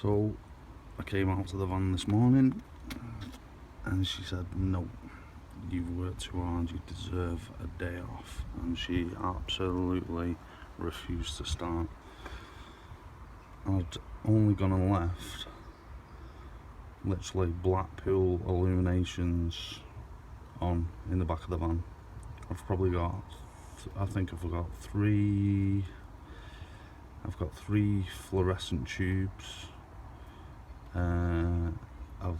So I came out to the van this morning and she said, no, you've worked too hard, you deserve a day off, and she absolutely refused to start. I'd only gone and left literally Blackpool illuminations on in the back of the van. I've probably got, I think I've got three fluorescent tubes, a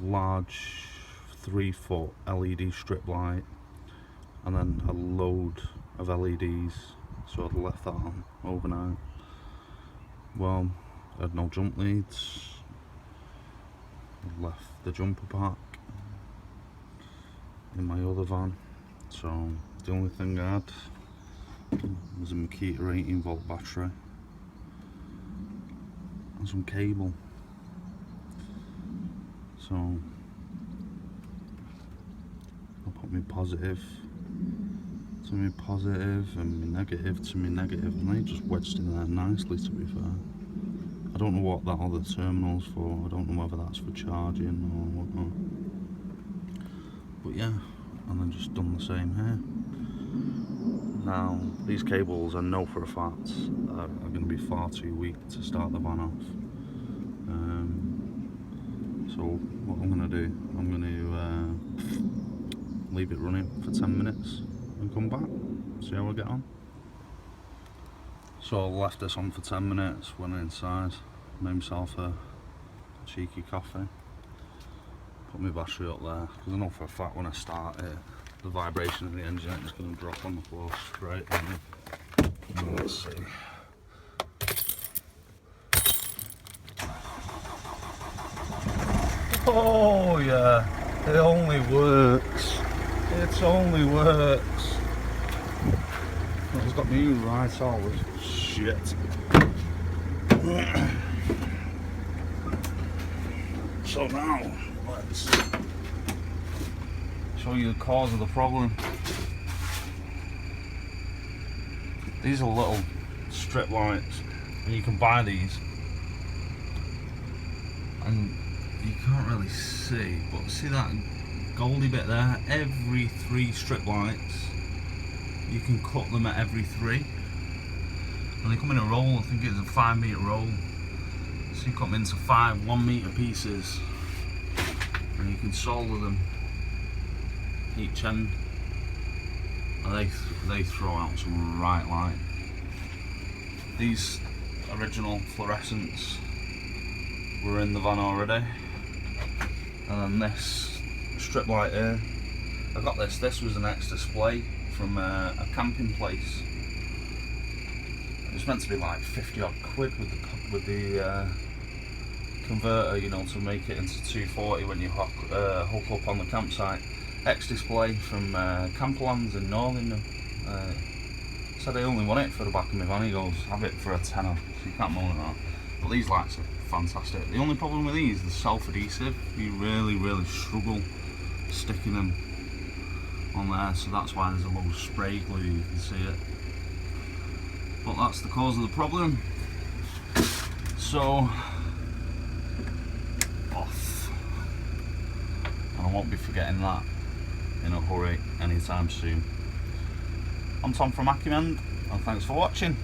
large 3-foot LED strip light, and then a load of LEDs, so I'd left that on overnight. Well, I had no jump leads, I'd left the jumper pack in my other van, so the only thing I had was a Makita 18-volt battery and some cable. So I'll put my positive to my positive and my negative to my negative, and they just wedged in there nicely, to be fair. I don't know what that other terminal's for, I don't know whether that's for charging or whatnot. But yeah, and then just done the same here. Now, these cables I know for a fact are going to be far too weak to start the van off. So what I'm going to do, I'm going to leave it running for 10 minutes and come back, see how I get on. So I left this on for 10 minutes, went inside, made myself a cheeky coffee, put my battery up there, because I know for a fact when I start it, the vibration of the engine is going to drop on the floor straight on. Let's see. Oh yeah, it only works. It only works. It's got me right all this shit. So now, let's show you the cause of the problem. These are little strip lights, and you can buy these, and you can't really see, but see that goldy bit there? Every 3 strip lights, you can cut them at every 3, and they come in a roll. I think it's a 5-meter roll, so you cut them into 5 1-meter pieces, and you can solder them each end, and they throw out some right light. These original fluorescents were in the van already, and then this strip light here, I got this was an ex-display from a camping place. It was meant to be like 50 odd quid with the converter, you know, to make it into 240 when you hook up on the campsite. Ex-display from Camperlands in Northern. Said I only want it for the back of my van. He goes, have it for a tenner, so you can't moan at that. But these lights are fantastic. The only problem with these, they're self-adhesive. You really struggle sticking them on there, so that's why there's a load of spray glue, you can see it. But that's the cause of the problem. So, off. And I won't be forgetting that in a hurry anytime soon. I'm Tom from Acumen, and thanks for watching.